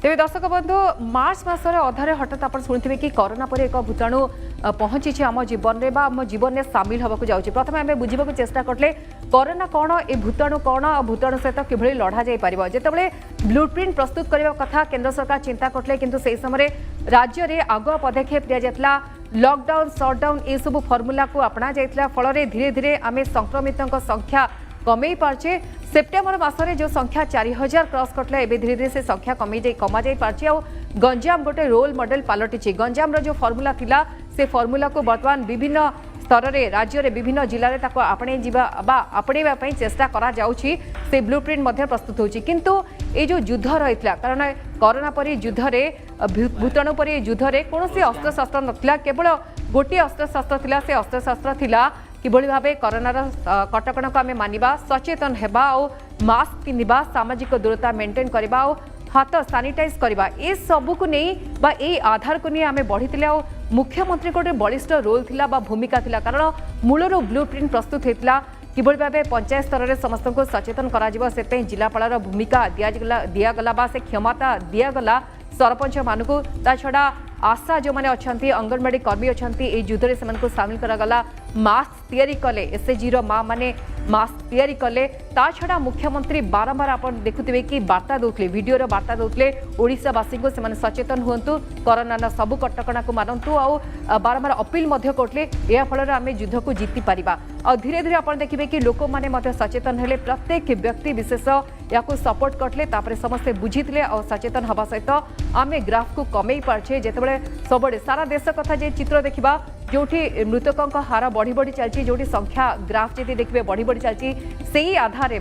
तेज दर्शक बंधु मार्च मसर अधारे हठात आप शुणुवे कि कोरोना पर एक भूताणु पहुंची आम जीवन में आम जीवन में सामिल होगा जाऊँगी। प्रथम आम बुझा चेष्टा करले कोरोना कौन ए भूताणु कौन आ भूताणु सहित कि लढ़ा जापर जिते ब्लूप्रिंट प्रस्तुत करने कथा केंद्र सरकार चिंता करते किंतु से समय राज्य में आगुआ पदक्षेप दि जाता लॉकडाउन शटडाउन ये सब फर्मुला को अपना जाता फल धीरे धीरे आम संक्रमितों संख्या कमे पार्चे सेप्टेम्बर मासरे जो संख्या 4000 क्रॉस करते एवं धीरे धीरे से संख्या कमा जाई पार्चे आ गंजाम गोटे रोल मॉडल पलटि गंजाम जो फर्मुला थिला से फर्मुला को वर्तमान विभिन्न स्तर में राज्य में विभिन्न जिले में आपणे आपणे चेष्टा करा जाउछि से ब्लूप्रिंट मध्य प्रस्तुत होछि किंतु ये जो युद्ध रही कारण कोरोना परी युद्ध रे भूताणु परी युद्ध रे कोनोसी अस्त्र शस्त्र नथिला केवल गोटे अस्त्र शस्त्र थिला से अस्त्र शस्त्र थिला किभली भावे कोरोनार कटकणा को आम मानिबा सचेतन हेबा और मास्क पिंधिबा सामाजिक दूरता मेंटेन करबा और हाथ सानिटाइज करबा ए सब को नहीं बा ए आधार को नहीं आम बढ़ी और मुख्यमंत्री गोटे बलिष्ठ रोल थिला बा भूमिका थिला कारण मूलर ब्लूप्रिंट प्रस्तुत होता किभली भावे पंचायत स्तर में समस्त को सचेतन करा से जिलापाल भूमिका दिगला बा से क्षमता दिगला सरपंच मानू ता छड़ा आशा जो मैंने अच्छा अंगनवाड़ी कर्मी अच्छा युद्ध में से सामिल करागला मास्क तैयारी कले एसएचजी माँ मैंने मास्क तैयारी कले ता छड़ा मुख्यमंत्री बारंबार आप देखुवे कि वार्ता दौले वीडियो वार्ता दौले ओडावासी को से सचेतन हूँ कोरोना सबू कटकणा को मानतु आ बारंबार अपील करते या फल आम युद्ध को जीति पारिबा और धीरे धीरे आप देखिए कि लोक मैंने सचेतन हेले प्रत्येक व्यक्ति विशेष या सपोर्ट करते समस्ते बुझीते और सचेतन हवा सहित आम ग्राफ को कमे पार्चे जिते सब सारा देश कथा जे चित्र देखा जो मृतकों हार बढ़ी बढ़ी चलती जो संख्या ग्राफ जी देखिए बढ़ी बढ़ी चलती से ही आधार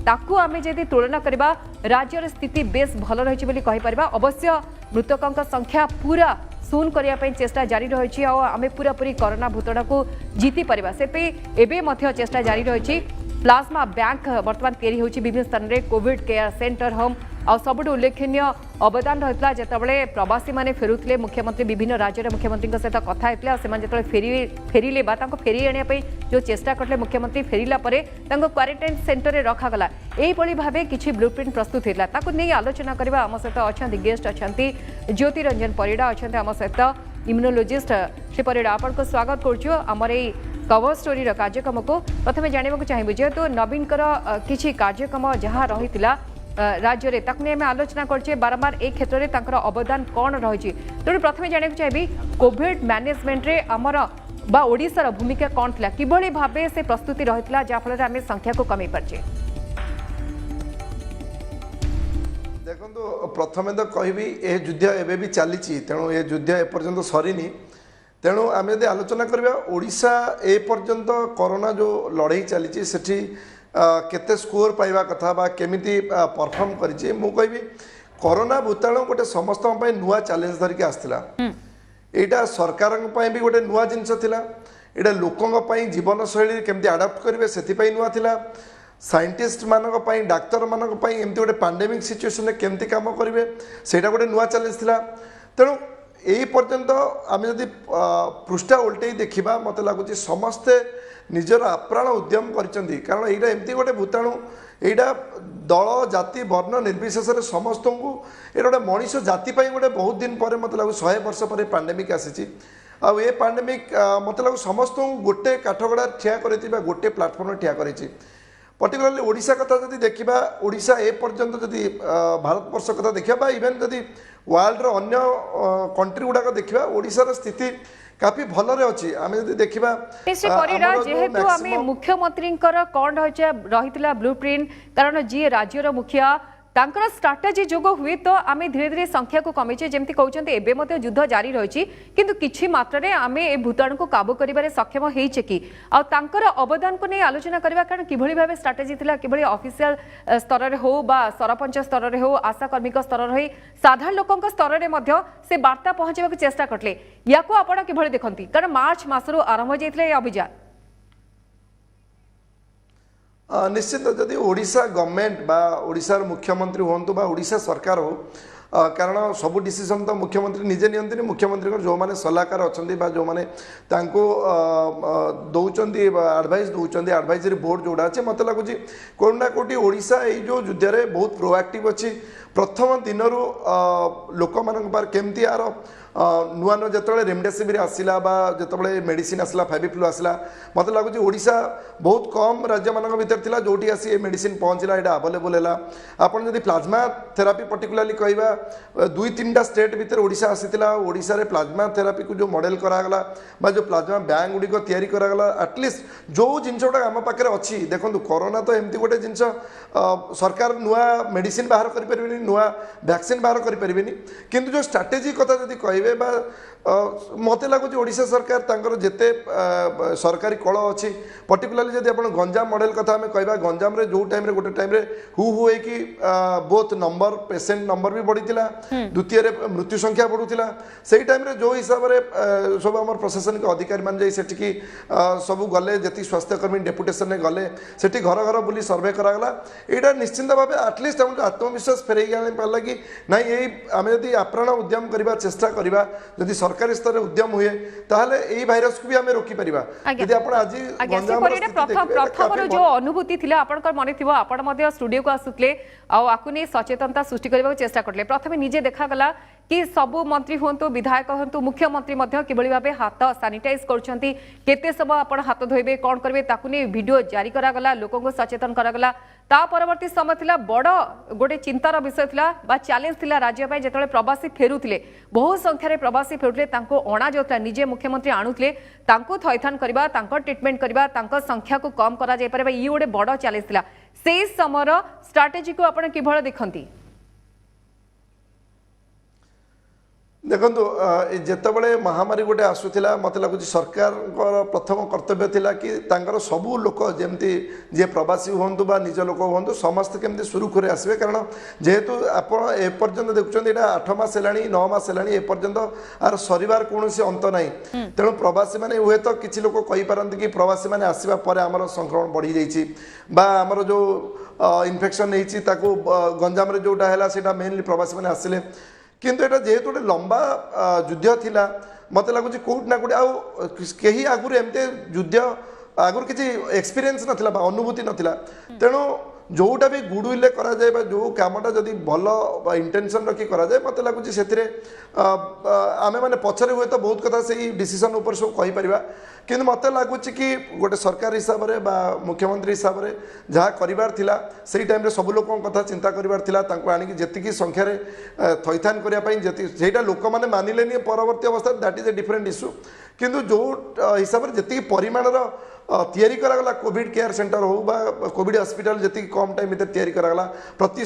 ताकू आम जदि तुलना करवा राज्यर स्थिति बेस भल रही अवश्य मृतकों संख्या पूरा शून्य करने चेष्टा जारी रही आम पूरा पूरी कोरोना भूताणु को जीति पारिबा से एवं चेष्टा जारी रही प्लाज्मा बैंक बर्तमान तैयारी होची विभिन्न स्थान में कोविड केयर सेंटर होम आ सबुठ उल्लेखनीय अवदान रही जितेबाला प्रवासी मैंने फेरुले मुख्यमंत्री विभिन्न राज्य मुख्यमंत्री सहित कथा होता फेरिले फेरी आने जो चेष्टा करते मुख्यमंत्री फेरिला क्वारंटाइन सेंटर में रखागला यही भाव किसी ब्लूप्रिंट प्रस्तुत होता नहीं आलोचना करवा आम सहित अच्छा गेस्ट अच्छा ज्योति रंजन परिड़ा अच्छा आम सहित इम्यूनोलोजिस्ट श्री परिड़ा आपको स्वागत करुमर कवर स्टोरी कार्यक्रम को प्रथम जानवा चाहिए जेहेतु नवीन किसी कार्यक्रम जहाँ रही राज्य में ताकू आम आलोचना करछे बारंबार एक क्षेत्र में तांकर अवदान कौन रही तेणु प्रथम जानवा चाहिए कोविड मैनेजमेंट रे आमर बा ओडिशार भूमिका कौन थिला किभली भाबे से प्रस्तुति रही जहाँफल आम संख्या को कमे पार्चे देखो प्रथमे तो कहबी ए युद्ध एबे भी चली तेणु ये युद्ध एपर्यंत सरीनी तेणु आम यदि आलोचना करवा ओडिशा ए पर्यंत कोरोना जो लड़ाई चली सेठी केते स्कोर पाइबा कथा बा केमिति परफॉर्म करिछि मु कहबी कोरोना भूताणु गोटे समस्त नुआ चैलेंज धरिक आसला एटा सरकार भी गोटे नुआ जिनस थिला एटा लोकों जीवन शैली केमती आडाप्ट करेंगे से नुआ थिला साइंटिस्ट मानक पई डाक्तर मानक पई एमती गोटे पैंडेमिक सिचुएशन में केमती काम करेंगे सेटा गोटे नुआ चैलेंज थिला तेणु यही पर्यंत आम जदि पृष्ठा उल्टे देखा मत लगुच समस्ते निजर आप्राण उद्यम करचंदी कारण यहाँ एमती गोटे भूताणु यहाँ दल जाति वर्ण निर्विशेष समस्त को ये गोटे मनीष जाति गोटे बहुत दिन पर मत लगुच 100 वर्ष पर पैंडेमिक आसी ये पैंडेमिक मत लगुच समस्त गोटे काठगड़ा ठिया कर गोटे प्लाटफर्म ठिया कर पर्टिकुलरली ओडिशा कथा जदि देखा ओडिशा ए पर्यंत जदि भारत वर्ष कथा देखा इवेन जदि वर्ल्ड अन्य कंट्री गुड़ाक देखा ओडिशार स्थिति काफी भल अच्छी आम जब देखा जेहेतु मुख्यमंत्री कौन रही ब्लूप्रिंट कारण जी राज्यर मुखिया तांकर स्ट्राटेजी जोग हुए तो आम धीरे धीरे संख्या को कमीचे जमती कहते एवं युद्ध जारी रही किंतु किछि मात्रा आम ए भूताणु को काबू कर सक्षम होइछे कि आंकर अवदान को नहीं आलोचना करवा कारण किभली भाव स्ट्राटेजी थिला किभली ऑफिशियल स्तर रे हो बा सरपंच स्तर रे हो आशा कर्मिक स्तर रे साधारण लोकंक स्तर रे मध्य से वार्ता पहुंचेबा को चेष्टा करले याको आपण किभली देखंती कारण मार्च मासरो आरंभ हो जाइतले अभियान निश्चित जदि ओडिशा गवर्नमेंट बा ओडिशार मुख्यमंत्री हूँ बा ओडिशा सरकार हो कारण सब डिसीजन तो मुख्यमंत्री निजे नियंती मुख्यमंत्री जो मैंने सलाहकार अच्छा जो मैंने दौरान एडभाइस दौरान एडभाइजरी बोर्ड जोड़ा अच्छे मत लगुच कौट ना कौटी ओडिशा जो युद्ध बहुत प्रोआक्टिव अच्छी प्रथम दिन लोक मान केमती यार नुआ नुआ जो रेमडेसिविर आसला जो मेडिसिन आसला फैबिफ्लू आसला मत लगुच ओडिशा बहुत कम राज्य मान भर था जोटी आसी मेडिसिन पहुँचला यहाँ आवेलेबल है आपड़ जब प्लाज्मा थेरापी पर्टिकुलाली कहवा 2-3टा स्टेट भितर ओडिशा आसीला ओडिशा रे प्लाज्मा थेरापी को जो मॉडल करागला बा जो प्लाज्मा बैंक गुड़िक तैयारी करागला एटलिस्ट जो जिनस गुड़ा आम पाखे अच्छी देखो कोरोना तो एमती गोटे जिनस सरकार नुआ मेडिसिन बाहर करें नुआ वैक्सीन बाहर करें किंतु जो स्ट्राटेजी कथा जब कहे मत लगुच ओडिशा सरकार तांकर जेते सरकारी कल अच्छी पर्टिकुलाली जब आप गंजाम मॉडल कथा आम कहवा गंजाम रे जो टाइम रे गोटे टाइम रे हु कि बोथ नंबर पेसेंट नंबर भी बढ़ी द्वितीय मृत्यु संख्या बढ़ुला से टाइम रे जो हिसाब से सब आम प्रशासनिक अधिकारी मान जाई सेठी सब गले जी स्वास्थ्यकर्मी डेपुटेशन में गले सेठी घर घर बुली सर्वे करागला यहाँ निश्चिंत भाव एटलिस्ट हम आत्मविश्वास फेरई पाला कि ना यही आम जब आप्राण उद्यम करवा चेष्टा करवा जदि सरकारी स्तर उद्यम हुए ताहले एई भाइरस को भी आमे रोकी परिबा यदि आपण आज प्रथम जो अनुभूति थिला आपनकर मने थिबो आपण मध्ये स्टूडियो को आसुतले आ आकु नै सचेतनता सृष्टि करबा चेष्टा करले प्रथमे निजे देखा गला कि सबु मंत्री होंतु विधायक होंतु मुख्यमंत्री मध्य किभଳି भाबे हाथ सैनिटाइज करछंती केते सब आपण हाथ धोइबे कोन करबे ताकु नै वीडियो जारी करा गला लोकन को सचेतन करा गला ता परवर्ती समय थिला बड़ गोटे चिंतार विषय थिला बा चैलेंज थिला राज्य पय जेतले प्रवासी फेरुथिले बहु संख्या रे प्रवासी फेरुथिले तांको अणा जोता निजे मुख्यमंत्री आणुथिले तांको थैथान करबा तांको ट्रीटमेंट करबा तांको संख्या को कम करा जाय परबा ई गोटे बड़ चैलेंज थिला से समर स्ट्रेटजी को आपण किभळ देखंती देखो जितेबाला महामारी गोटे आसूला मत लगुच सरकार प्रथम कर्तव्य थिला कि तांकर सबू लोक जमती जे प्रवासी हूँ बा निज लोक हूँ समस्त केमती सुरुखुरे आसवे कारण जेहेतु आपण एपर्यंत देखुं यहाँ 8 मास है 9 मास है एपर्यंत आर सरिवार कौन अंत ना तेणु प्रवासी मैंने हुए तो किसी लोक कहींपारती कि प्रवासी मैंने आसवा पर आमर संक्रमण बढ़ी जाइए आमर जो इनफेक्शन होती गंजाम जोटा है मेनली प्रवासी मैंने आसिले किंतु एटा जेहेतु गोटे लंबा युद्ध थिला मत लगुच कौट ना कौटे आही आगुरी एमती युद्ध आगुरी किसी एक्सपीरियंस नथिला अनुभूति नथिला तेणु जोटा भी गुडविल करा जाए जो कामटा जदि भल इंटेंशन रखी करा जाए मत लगुच से आमे माने पछरे हुए तो बहुत कथा से डिसीजन ऊपर सब कहि परिबा किंतु मत लगुच कि गोटे सरकार हिसाब से मुख्यमंत्री हिसाब से जहाँ करार थिला से टाइम सब लोक कथा चिंता करार थिला तांको आनिक जेतिकी संख्यार थैथान करने से लोक मैंने मानिले परवर्ती अवस्था that is a different issue किंतु जो हिसाब से जी परिमाणर तैयारी करागला कोविड केयर सेंटर हो बा कोविड हॉस्पिटल जी कम टाइम भर तैयारी करागला प्रति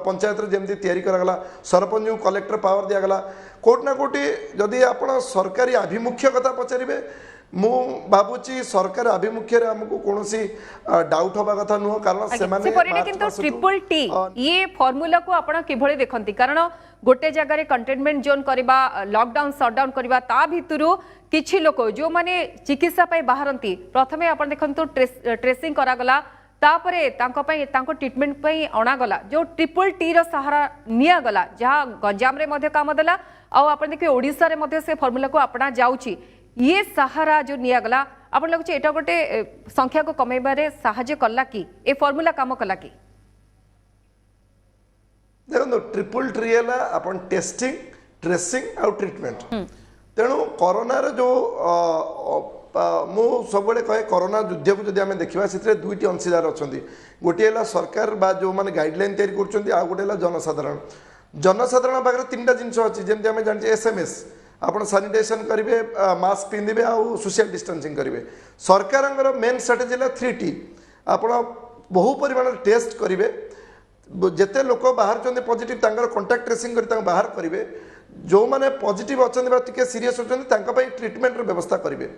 पंचायत जमी तैयारी करागला सरपंच को कलेक्टर पावर दिगला कोट ना कोटी जदि आप सरकारी आभिमुख्य कथा पचारे मु भावुची सरकार आभिमुख्य आमको कौन डाउट हवा कथा नुह कारण ट्रिपल टी ये फॉर्मूला को आपण किभଳି देखंती कारण गोटे जगह कंटेनमेंट जोन करबा लॉकडाउन शटडाउन करबा ता भितरु किछि लोक जो माने चिकित्सा पय बाहरंती प्रथमे आपण देखंतु ट्रेसिंग करा गला तापरे तांको पय तांको ट्रीटमेंट पय अणा गला जो ट्रिपल टी रो सहारा निया गला जहां गंजाम रे मध्ये काम देला आ आपण देखि ओडिसा रे मध्ये से फॉर्मूला को अपना जाउची ये सहारा जो निया गला आपण लगुच एटा गोटे संख्या को कमेबारे सहाय्य कला कि ए फॉर्मूला काम कला कि देखो ट्रिपल ट्री है अपन टेस्टिंग ट्रेसिंग आउ ट्रीटमेंट तेणु कोरोना जो मु सब कहे कोरोना युद्ध को जब आम देखा से दुईटी अंशीदार अच्छा गोटे है सरकार बा जो मैंने गाइडलाइन तैयारी कर गोटे है जनसाधारण जनसाधारण पाखे 3टा जिनस अच्छी जमी आम जाने SMS आप सानिटाइजेशन करेंगे मास्क पिंधे आउ सोशल डिस्टेंसिंग करेंगे सरकार मेन स्ट्राटेजी है 3T आप बहु परिमाण टेस्ट करेंगे जिते लोक बाहर पॉजिटिव कंटाक्ट ट्रेसिंग कर बाहर करेंगे जो मैंने पॉजिटिव अच्छा टे सीरीयस अच्छा ट्रीटमेंट व्यवस्था करेंगे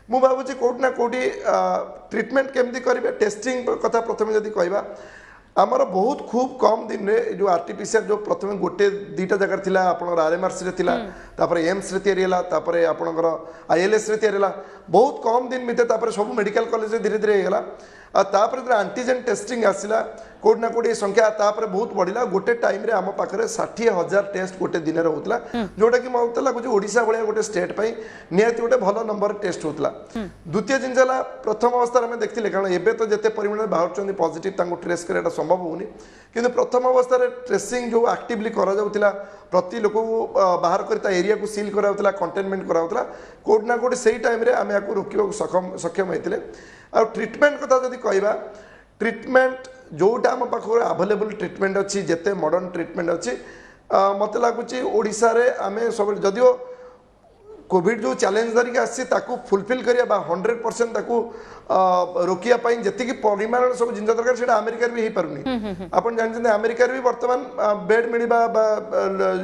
मु भावुँ कौट ना कौटी ट्रीटमेंट केमती करेंगे टेस्टिंग कथा प्रथम जदि कहवा आमर बहुत खूब कम दिन रे जो आरटीपीसीआर जो प्रथम गोटे 2टा जगह थिला आपनर आरएमआरसी रे थिला तापर एम्स रे तैयारी हला तापर आपनकर आईएलएस रे तैयारी हला बहुत कम दिन भितर तापर सब मेडिकल कॉलेज रे धीरे धीरे हेला तापर आंटीजेन टेस्टिंग आसला कोड ना कोड ये संख्या तापर बहुत बढ़ला गोटे टाइम रे आम पाखरे 60,000 टेस्ट गोटे दिन रे होतला जोटा कि मते लागु ओडिशा भलिया गोटे स्टेट पई नियति गोटे भलो नंबर टेस्ट होतला द्वितीय जिनला प्रथम अवस्था में देखथिले कारण एबे तो जते परिमाण बाहर पॉजिटिव तांको ट्रेस करेटा संभव होनी किंतु प्रथम अवस्था रे ट्रेसिंग जो एक्टिवली करा जाउतिला प्रति लोक को बाहर करता एरिया को सील करा होतला कंटेनमेंट करा होतला कोड ना कोड सही टाइम रे आमे याको रोकिबा सक्षम होइतिले आ ट्रीटमेंट कथा जदी कहबा ट्रीटमेंट जोटा आम पाखे आवेलेबल ट्रीटमेंट अच्छी जिते मॉडर्न ट्रीटमेंट अच्छी मत लगुच ओडिशा रे आमे सब जदियो कोविड जो चैलेंज धरिक आसी फुलफिल करिया 100% रोकिया जी परिमाण सब जिन दरकार से अमेरिका भी हो पारुनी आपन जानते अमेरिका भी वर्तमान बेड मिलवा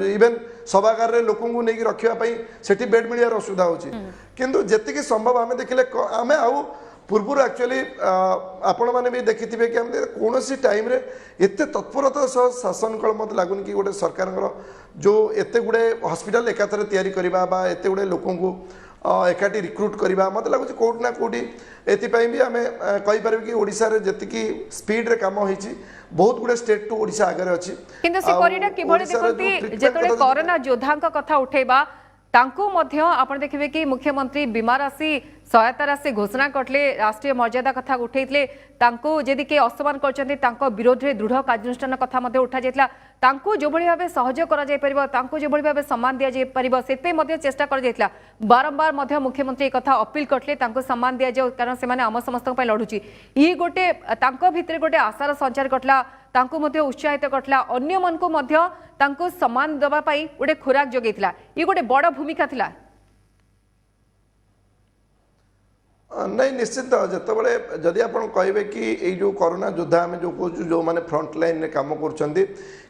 इवेन सभागार रे लोक नहीं रखापी से बेड मिलवार असुविधा होची किंतु जी संभव आम देखिले आम आउ पूर्व एक्चुअली आपण मैंने भी देखी कि हम कौन सी टाइम रे एते तत्परता सह शासन कल मत लगुन कि गोटे सरकार जो एते गुड़े हॉस्पिटल एकाथरे तैयारी करबा बा एते गुड़े लोकों को एकाठी रिक्रुट करबा मत लगुच कोट ना कोटी एतिपाई भी आमे कहि परबे कि ओडिसा रे जतिकी स्पीड रे काम होईची बहुत गुड़े स्टेट टू ओडिसा आगे अछि किंतु से परिडा किभଳି देखंती जेतले कोरोना योद्धांक कथा उठेबा तांको मध्य आपण देखिबे कि मुख्यमंत्री बीमा राशि सहायता राशि घोषणा करले राष्ट्रीय मर्यादा कथा उठेइतले तांको जदि के असमान करचंती तांको विरोध रे दृढ़ कार्यानुष्ठान कथा मध्य उठा जायतला तांको जो भली भाबे सहयोग करा जाय परिबो तांको जो भली भाबे सम्मान दिया जाय परिबो सेते मध्य चेष्टा कर जायतला बारंबार मध्य मुख्यमंत्री कथा अपील करले तांको सम्मान दिया जाय कारण से माने हम समस्त पय लढुची ई गोटे तांको भितरे गोटे आशार संचार करतला तांको मध्य उत्साहित करतला अन्य मन को मध्य तांको सम्मान दबा पई गोटे खुराक जोगैतला ई गोटे बड़ भूमिका थिला नहीं निश्चित जितेबाला जदि आप कहे कि ये जो कोरोना योद्धा आम जो कहूँ जो मैंने फ्रंट लाइन रे काम कर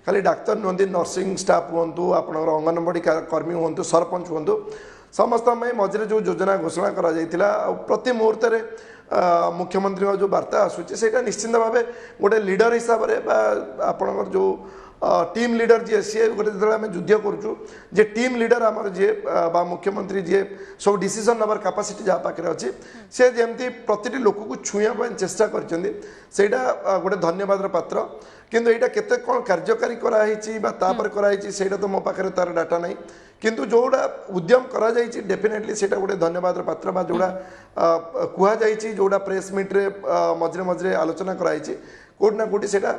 खाली डाक्तर नुहति नर्सिंग स्टाफ हूँ आपंकर अंगनवाड़ी कर्मी हूँ सरपंच हूँ समस्त मझे जो योजना घोषणा करा प्रति मुहूर्त मुख्यमंत्री जो वार्ता आसूँ निश्चिंत भाव गोटे लीडर हिसाब से आपणकर जो टीम लीडर जी सी गोटे जो आम युद्ध करुँ जे टीम लीडर आमर जी मुख्यमंत्री जी सब डिसीजन नवर कैपेसिटी जहाँ पाखे अच्छी से जमी प्रति लोक को छुआ चेष्टा करा गोटे धन्यवाद पात्र किंतु यहाँ केते कौन कार्यकारी कराई से तो मो पाखे तार डाटा नहीं किंतु जोड़ा उद्यम करा जाइए डेफिनेटली से गोटे धन्यवाद पात्र बा जोड़ा कहुई जोड़ा प्रेस मीट रे मझे मझे आलोचना कराई कोट ना कोटी सेटा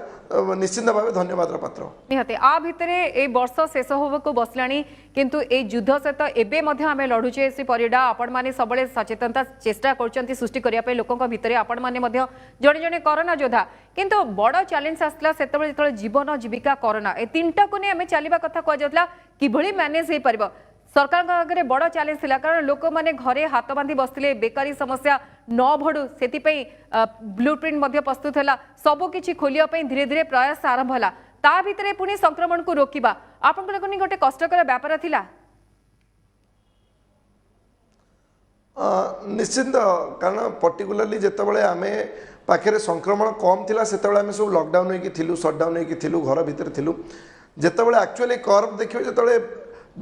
निश्चित भाव धन्यवाद पात्र निहते आ भितरे ए वर्ष शेष होबको बसलानी किंतु ए युद्ध सहित एबे मध्ये आमे लढुचे श्री परिडा आपण माने सबले सचेतनता चेष्टा करचंती सृष्टि करिया पे लोकक भितरे आपण माने मध्ये जणे जणे कोरोना योद्धा किंतु बड़ चैलेंज आसला सेतबे जतले जीवन जीविका कोरोना ए तीनटा को ने आमे चलीबा कथा कह जातला किभଳି मैनेज हे परबो सरकार आगे बड़ चैलेंज थिला कारण लोक माने घरे हाथ बांधी बसले बेकारी समस्या न बढ़ू से ब्लूप्रिंट मध्य प्रस्तुत है सबकि खोलिया धीरे धीरे प्रयास आरंभ है ता भितरे पुणी संक्रमण को रोकवा आपण गोटे कष्टकर व्यापार थिला निश्चिंत कारण पर्टिकुलरली जितेबाला आम पाखे संक्रमण कम थिला सेतेबाला आम सब लॉकडाउन होइकी थिलु शटडाउन होइकी थिलु घर भितर थिलु जितेबाला एक्चुअली कर्व देखिए जितेबाला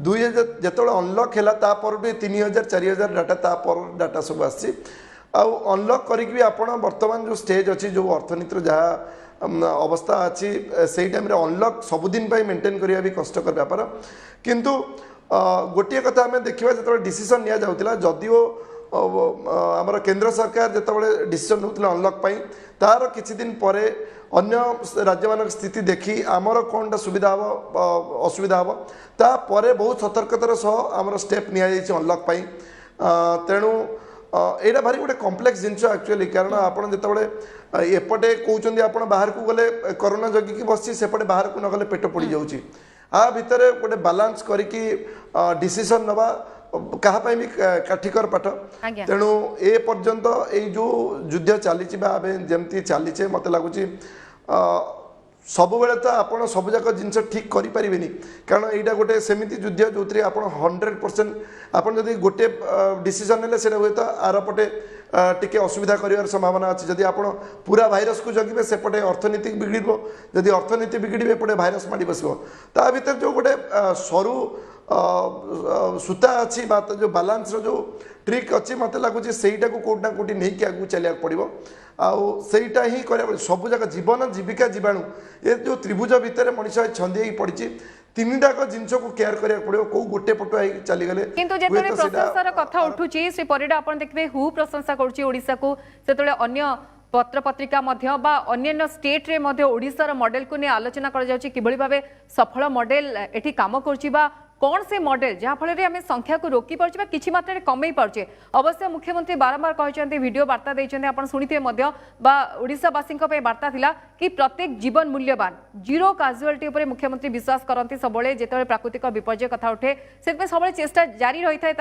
2000 जितेबाला अनलॉक है तापर 3000 4000 डाटा तापर डाटा सब आसी अनलॉक करी आपण वर्तमान जो स्टेज अच्छी जो अर्थनीतिर जहाँ अवस्था अच्छी से टाइम अनलॉक सबुदिन मेंटेन करने भी कष्टकर व्यापार किंतु गोटे कथा आम देखा जो डिसीजन नि जाऊला जदिओ आमर केंद्र सरकार जितेबाला डिसीजन नौते अनलॉक तार किछि दिन पर अन्य राज्य मान स्थिति देखी आमर कौनटा सुविधा हम असुविधा हम तापर बहुत सतर्कतार सह आमर स्टेप नि अनलॉक तेणु यहाँ भारी गोटे कम्प्लेक्स जिनस एक्चुअली कारण आपड़ जिते एपटे कहते आप बाहर को गले कोरोना जगिकी बस सेपटे बाहर को न गले पेट पड़ जाऊँगी आ भितर गोटे बालांस करिकी डिसीजन नवा कहापाई भी काठिकर पाठ तेणु ए पर्यंत ये जो युद्ध चली जमती चलीचे मत लगुच सब बेले तो आप सब जाक जिनस ठीक करें कारण यहाँ गोटे सेमती युद्ध जो थी आप 100% आप गोटे डिसीजन ने हुए तो आरपटे टिके असुविधा कर संभावना अच्छी जदि आप पूरा भाइरस को जगिबे सेपटे अर्थनीति बिगड़ जदि अर्थनीति बिगड़े एपटे भाइरस माड़ी बस ता भीतर जो गोटे सरू सूता अच्छी बात जो बालांस जो ट्रिक अच्छी मत लगुच से कोट ना कोटी नहीं आगे चलिया पड़ो ସେଇଟା ହିଁ କରିବା ସବୁ ଯାକ ଜୀବନ ଜୀବିକା जीवाणु ए जो त्रिभुज भितर मनीष छंदी पड़ी तीनटाक जिनस को केयर करिया पड़ियो को गोटे पटु आई चली गले किंतु जेतले प्रशंसार कथा उठुची श्री परिडा आपण देखबे हु प्रशंसा करची ओडिसा को सेतले अन्य पत्र पत्रिका मध्य बा अन्य स्टेट रे मध्य ओडिसा रो मॉडल को ने आलोचना कर जाउची किबळी भाबे सफल मॉडल एठी काम करची बा कौन से मॉडल जहाँ फल आम संख्या को रोकी पार्चे किसी मात्रा कमे पार्चे अवश्य मुख्यमंत्री बारंबार कहते वीडियो वार्ता देते आप शुणिथे ओडावासी वार्ता थिला कि प्रत्येक जीवन मूल्यवान जीरो काजुआलिटी उपर मुख्यमंत्री विश्वास करती सब जो प्राकृतिक विपर्य कथा उठे से सब चेष्टा जारी रही है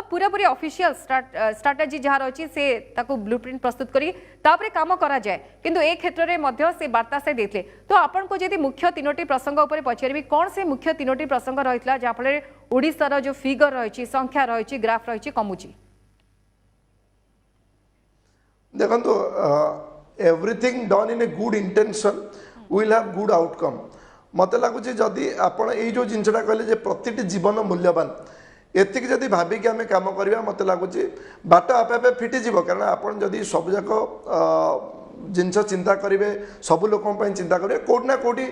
पूरापूरी ऑफिशियल स्ट्राटेजी जहाँ रही से ब्लूप्रिंट प्रस्तुत करी तापरे काम करा जाए किंतु ए क्षेत्र में से वार्ता से देते तो आपन को यदि मुख्य तीनोटी प्रसंग उपर पचारि कौन से मुख्य तीनोटी प्रसंग रही जहाँफल ओडिशार जो फिगर रही संख्या रही ग्राफ रही कमुची देखो everything done in a good intention will have good outcome मत लगुच जदि आपण ये जो जिनसा कहले प्रति जीवन मूल्यवान एतिक जदि भाविकी आम कम करवा मत लगुच बाट आपे आपे फिटिज कारण आपड़ जदि सबजाक जिनस चिंता करेंगे सब लोक चिंता करेंगे कौटना कौटी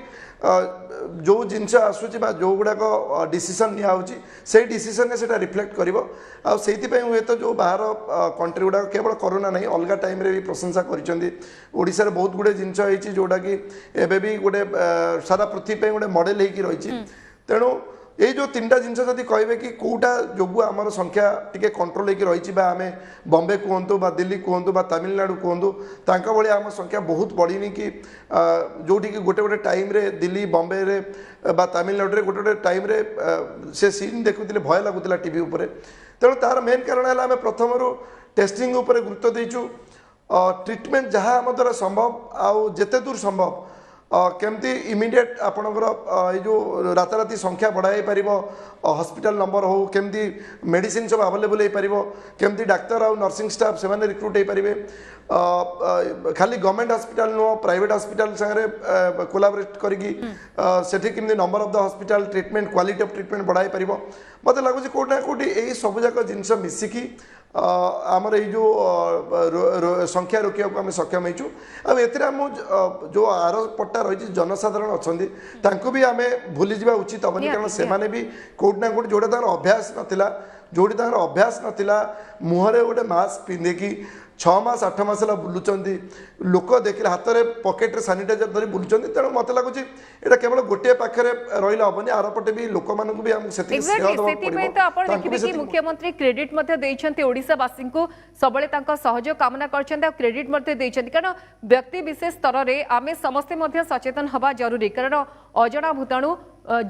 जो जिनस आसूची जो गुड़ाक डिसीजन नियाऊँगी से डिसीजन से रिफ्लेक्ट कर हुए तो जो बाहर कंट्री गुड़ा केवल कोरोना नहीं अलग टाइम रे भी प्रशंसा कर बहुत गुड़े जिनस जोटा कि एबे भी गोटे सारा पृथ्वी गोटे मॉडल हो रही तेणु ये जो तीनटा जिनस जदि कहे कि कौटा जो आमर संख्या टी कंट्रोल हो रही आम बॉम्बे कहतु दिल्ली कहतु तमिलनाडु कहतु तांका भली आम संख्या बहुत बढ़ी कि जोटी कि गोटे गोटे टाइम रे दिल्ली बॉम्बे रे तमिलनाडु रे गोटे गोटे टाइम रे से सीन देखुले भय लगुला टीवी उपर तेणु तार मेन कारण है आम प्रथम टेस्टिंग उपर गुरुत्व देचु ट्रिटमेंट जहाँ आम द्वारा संभव आउ जेते दूर संभव केमती इमिडिएट आपणकर ये जो राताराति संख्या बढ़ाई पार हॉस्पिटल नंबर हो केमती मेडिसिन सब अवेलेबल हो पार केमती डाक्तर और नर्सिंग स्टाफ से रिक्रुट हो पारे खाली गवर्नमेंट हॉस्पिटल नुह प्राइवेट हॉस्पिटल संगे कोलाबोरेट करी number of the hospital treatment quality of treatment बढ़ाई पार मत लगुच कोटना कोटी यही सबजाक जिनस मिसिकी आमर ये जो संख्या रोकने को आम सक्षम होम जो आर पट्टा रही जनसाधारण अच्छा भी आम भूली जा उचित हेनी कारण से भी कौटना कौट जोटा अभ्यास नाला जोटी अभ्यास नाला मुहर गोटे मास्क पिंधिकी 6 मास 8 मास बुलूँ लोक देखिले हाथ में पकेट सानिटाइजर धरी बुलूँ तेणु मत लगुच ये केवल गोटे पाखे रही हेनी आर पटे भी लोक मानक भी देखिए मुख्यमंत्री क्रेडिट ओडिशावासी को सब सहयोग कामना कर क्रेडिट कारण व्यक्ति विशेष स्तर में आम समस्ते सचेतन हवा जरूरी कारण अजना भूताणु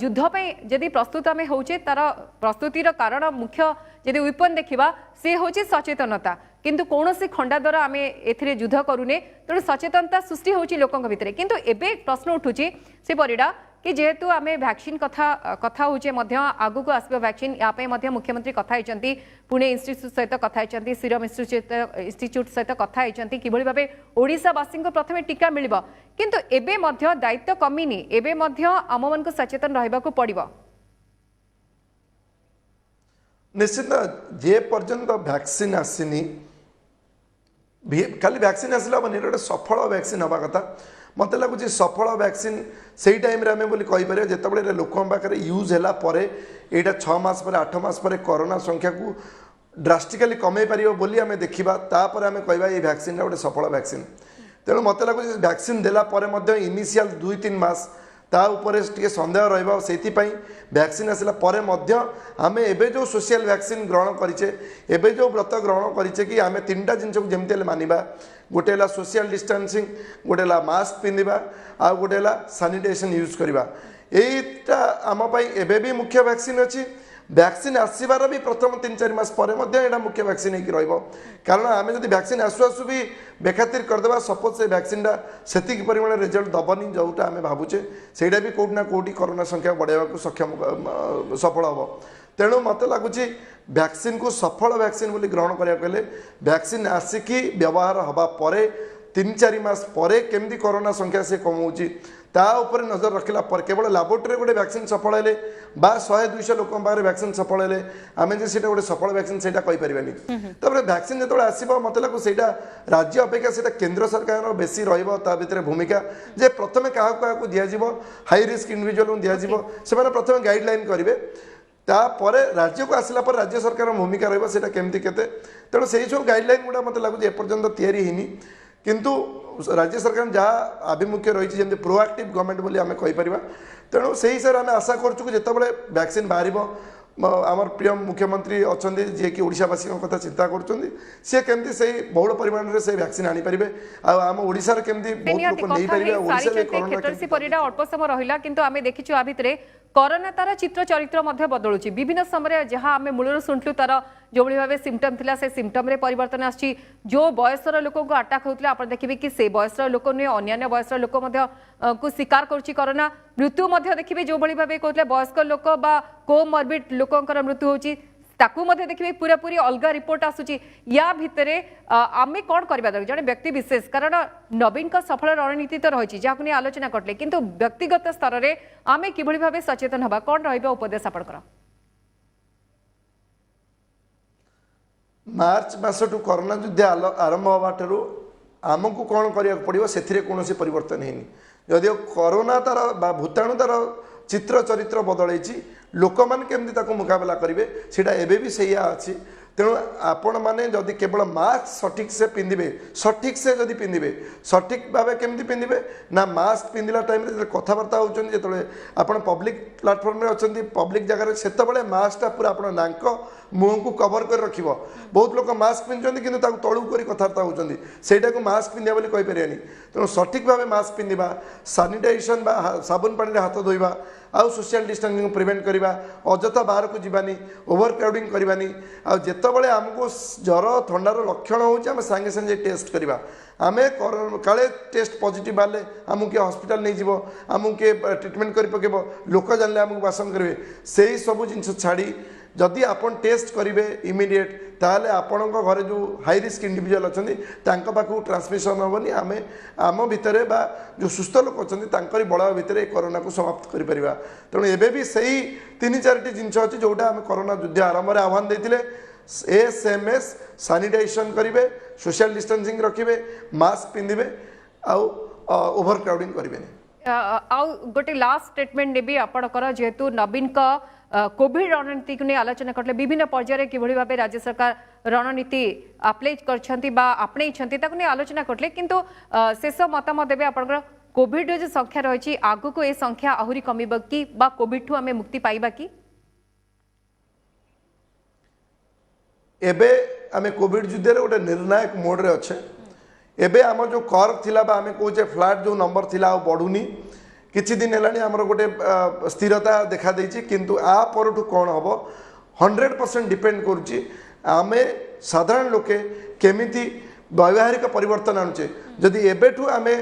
युद्ध जदि प्रस्तुत आम होचे तार प्रस्तुतिर कारण मुख्य जदि विपन देखा सी हूँ सचेतनता किंतु कौन सी खंडा द्वारा आम ए युद्ध करूने तेणु सचेतनता सृष्टि होची लोकों भितर किंतु एबे प्रश्न उठुची से परिडा कि जेहेतु आम वैक्सीन कथा होचे आगु को आसबो वैक्सीन यापे मुख्यमंत्री कथा होती पुणे इंस्टीट्यूट सहित कथा होती सीरम इंस्टीट्यूट सहित कथा होती कि भाव ओडिशावासी को प्रथमे टीका मिलिबो किंतु एबे दायित्व कमिनी एबे आम मन को सचेतन रहबाकू पड़िबो निश्चित जे पर्यंत वैक्सीन आसीनी खाली वैक्सीन आसला हेनी गोटे सफल वैक्सीन हवा कथा मत लगुच सफल वैक्सीन से टाइम आम बोली कहीपर जिते लोक पाखे यूज है यहाँ 6 मास पर 8 मास पर कोरोना संख्या को ड्रास्टिकली कमे पार बोली आम देखा तापर आम कह ये वैक्सीन गोटे सफल वैक्सीन तेणु मत लगुच वैक्सीन देला इनिशियल 2-3 मास ता ऊपर टे सन्देह रही वैक्सीन आसला आम एबे जो सोशल वैक्सीन ग्रहण करें एबे जो व्रत ग्रहण करें कि आम 3टा जिन को जमी मानिबा गोटे है सोशल डिस्टेंसिंग गोटे है मास्क पिंधा आ गोटे है सानिटाइजेशन यूज करवा यहीटा आम एबे भी मुख्य वैक्सीन अच्छी वैक्सीन आसबार भी प्रथम 3-4 मास पर यहाँ मुख्य वैक्सीन हो कारण आम जब वैक्सीन आसु आसु भी बेखातिर करदे सपोज से वैक्सीन से परिमाण रिजल्ट दबनी जोटा आम भावुचे से भी कौटना कौटी कोरोना संख्या बढ़ावा सक्षम सफल हम तेणु मत लगुच वैक्सीन को सफल वैक्सीन बोली ग्रहण करा वैक्सीन आसिकी व्यवहार हवा पर 3-4 मास परे केमती कोरोना संख्या से कमाऊँगी ता उपर नजर रखला पर केवल लैबोरेटरी गोटे वैक्सीन सफल हेले बा 100-200 लोक पाखे वैक्सीन सफल हेले आम जे गोटे सफल वैक्सीन से कहीपर वैक्सीन जो आसो मत लगू से राज्य अपेक्षा से केंद्र सरकार बेसी भितर भूमिका जे प्रथम क्या दिज्व हाई रिस्क इंडिविजुअल दिज्व से प्रथम गाइडलाइन करेंगे तापर राज्य को आसला पर राज्य सरकार भूमिका रहा केमती केते तेणु से सब गाइडलाइन गुड़ा मत लगुच एपर्तंत तैयारी किंतु राज्य सरकार जहाँ आभिमुख्य रही जमी प्रोआक्टिव गवर्नमेंट बोली आम कहीपर तेणु से हिसाब से आम आशा करूँ जिते वैक्सीन बाहर आमर प्रिय मुख्यमंत्री अच्छा जी कि ओडावासी कथा चिंता करमती से बहुल परिमाण में से वैक्सीन आनीपारे आम ओडार केमती बहुत लोग नहीं पारे अल्प समय रहा किंतु आम देखीचु आ भितर कोरोना तार चित्र चरित्र बदलुची विभिन्न समय जहाँ आम मूलर शुणुलु तार जो भाव सिम्पटम था से सिम्पटम रे परिवर्तन आसी जो बयसर लोक को आटाक होता आप देखिए कि से बयसर लोक नुहे अन्य बयसर लोक को शिकार करुच्ची कोरोना मृत्यु देखिए जो भाव कहते वयस्क लोक बा कोमॉर्बिड लोकंकर मृत्यु होची ताकू मध्य देखिए पूरा पूरी अलग रिपोर्ट आसूची या भितर आमे कौन करबा दरकार जने व्यक्ति विशेष कारण नवीन का सफल रणनीति तो रही जहाँ नहीं आलोचना करले किंतु व्यक्तिगत स्तर में आमे किभली भाबे सचेतन हबा कौन रहिबा उपदेश आपनकर मार्च मासटू कोरोना युद्ध आरंभ हवा ठारू आमको कौन करिया पड़िबो सेथिरे कोनोसी परिवर्तन हेनी जदियो कोरोना तार भूताणु तार चित्र चरित्र बदलैछि लोक मैंने केमती ताको मुकाबला करेंगे सीटा एबे भी सैया अच्छी तेणु आपण मैंने जदि केवल मास्क सठिक से पिंधे सठिक से जदि पिंधे सठिक भाव केमती पिंधे ना मास्क पिंधला टाइम कथबार्ता होती जो आप पब्लिक प्लाटफर्म में अच्छा पब्लिक जगह से मास्कटा पूरा आप नाक मुह को कवर कर रख बहुत लोग मास्क पिंधुंट कि तलू कर कथबार्ता होती सेटा को मास्क पिंधा बोली कहीपर तेणु सठिक भाव मास्क पिंधा सानिटाइजेशन साबुन पानी हाथ धोवा आउ सोशल डिस्टेंसिंग प्रिवेंट करवा अजथा बाहर को जीवानी ओवर क्राउडिंग करवानी आते आमको ज्वर थंडार लक्षण होम सांगे सांगे टेस्ट करवा आम काले टेस्ट पॉजिटिव बाले आमको किए हॉस्पिटल नहीं जीव आमको किए ट्रिटमेंट कर पकेब लोक जानले आमको बासन करेंगे से ही सब जिन छाड़ी जदि आपन टेस्ट करेंगे इमिडिएट ताहले आपण घरे जो हाई रिस्क इंडिविजुअल अच्छा पाखु ट्रांसमिशन हेनी आम आम भितर बा जो सुस्थ लोक अच्छा बड़ा भितर कोरोना को समाप्त कर तेणु एबे भी सही 3-4 जिनस अच्छी जोटा आम कोरोना युद्ध आरंभ में आह्वान देते SMS सानिटाइजेशन करेंगे सोशल डिस्टेंसिंग रखिए मास्क पिंधे आउ ओवर क्राउडिंग करेंगे गोटे लास्ट स्टेटमेंट नेबी आपणकर जेहेतु नवीन का कोविड रणनीति को नहीं आलोचना करते विभिन्न पर्यायर कि भाव राज्य सरकार रणनीति आप्लाई कर आलोचना करते किंतु शेष मतामत देवे आपणकर कोविड जो संख्या रही आगु को ये संख्या आहरी कमिब कि कोविड ठू आम मुक्ति पाइबा कि एबे आमे कोविड युद्ध रे गोटे निर्णायक मोड रे अच्छे एबे आम जो कर्व थिला बा आमे कहूचे फ्लैट जो नंबर थिला आ बढ़ुनी किछि दिन हेलानी आमर गोटे स्थिरता देखा देछि किंतु आ परठू कौन हम 100% डिपेंड करुच्ची आमे साधारण लोके केमिति वैवाहिक परिवर्तन आणुचे जदि एबेठू आमे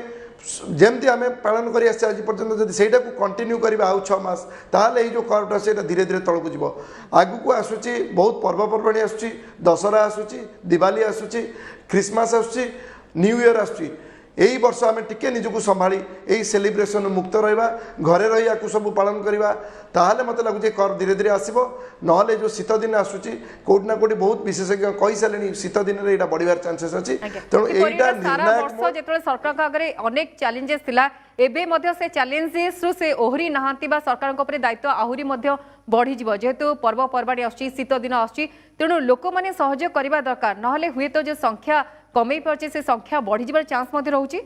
जमती आम पालन कर आज पर्यटन जब से कंटिन्यू करवा आउ 6 मास ताहले जो कर्वटा से धीरे धीरे तलक जीव आगु को आसूची बहुत पर्वपर्वाणी आसूची दशहरा आसूची दिवाली आसूची क्रिसमस आसूची न्यू ईयर आसूची यही वर्ष आम टिके निजक संभाली यही सेलिब्रेशन मुक्त रहा घरे रही या सब पालन करवा ताहले मत लगुच कर धीरे धीरे आसो ना जो शीत दिन आसूची कोटी ना कोटी बहुत विशेषज्ञ कही सारे शीत दिन में बढ़िया चांसेस अच्छी तेणु जो सरकार आगे अनेक चैलेंजेस थिला एबे मध्य से चैलेंजेस रु से ओहरी नहांती बा सरकार को दायित्व आहरी मध्य बढ़ी जीव जेहेतु पर्वपर्वाणी आसी शीत दिन आसी तेणु लोक मैंने सहयोग करने दरकार ना हुए तो जो संख्या कमे पार्चे से संख्या बढ़ी जीवार चांस मध्य रहउची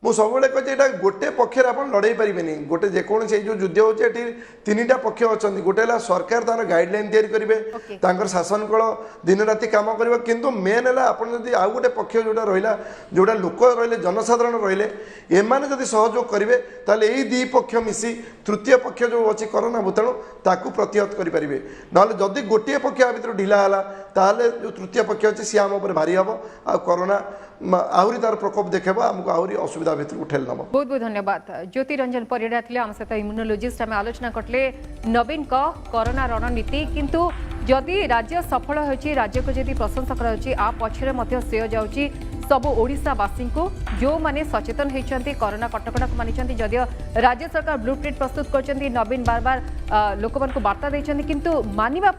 मु सब कहे गोटे पक्षर आप लड़े पारे गोटे जेकोसी जो युद्ध होती 3टा पक्ष अच्छा गोटे सरकार तार गाइडलाइन तैयारी करेंगे शासन कल दिन राति कम कर किंतु मेन है आप आउ गोटे पक्ष जोटा रहा जोटा लोक रही जनसाधारण रही एमाने जदि सहयोग करेंगे ताले यही 2 पक्ष मिसी तृतीय पक्ष जो अच्छी कोरोना भूताणु ताकू प्रतिहत करेंगे ना जदि गोटे पक्ष भर ढिला है ताहले जो तृतीय पक्ष अच्छी सी आम भारी हम आ कोरोना आहरी तार प्रकोप देखेबो आमको आहरी असुविधा भीतर उठेल नब बहुत बहुत धन्यवाद ज्योति रंजन परिड़ा थिले आम सहित इम्यूनोलॉजिस्ट आम आलोचना करले नवीन का कोरोना रणनीति किंतु जदि राज्य सफल होची राज्य को जदि प्रशंसा कराउची आ पछरे मध्य श्रेय जाउची सब ओडिशावासी को जो माने सचेतन होती कोरोना कटकणा को मानी जदियो राज्य सरकार ब्लूप्रिंट प्रस्तुत कर नवीन बार बार लोक मान वार्ता देते किंतु मानिबा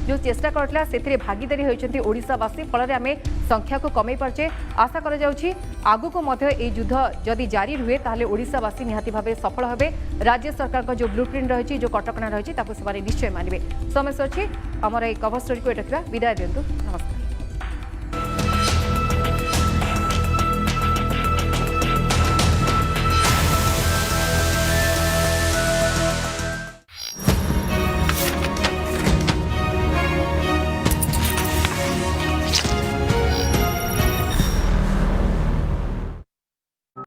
जो चेष्टा करथिला सेथिरे भागीदारी होती ओडिशावासी फल आम संख्या को कमे पार्चे आशा कर आगु को मध्य युद्ध जदि जारी रुहे ताहले ओडिशावासी निहाती भावे सफल होबे राज्य सरकार जो ब्लूप्रिंट रही जो कटकणा रही निश्चय मानवे समय सर आमर कवर स्टोरी को एटा विदाय दिंतु नमस्कार।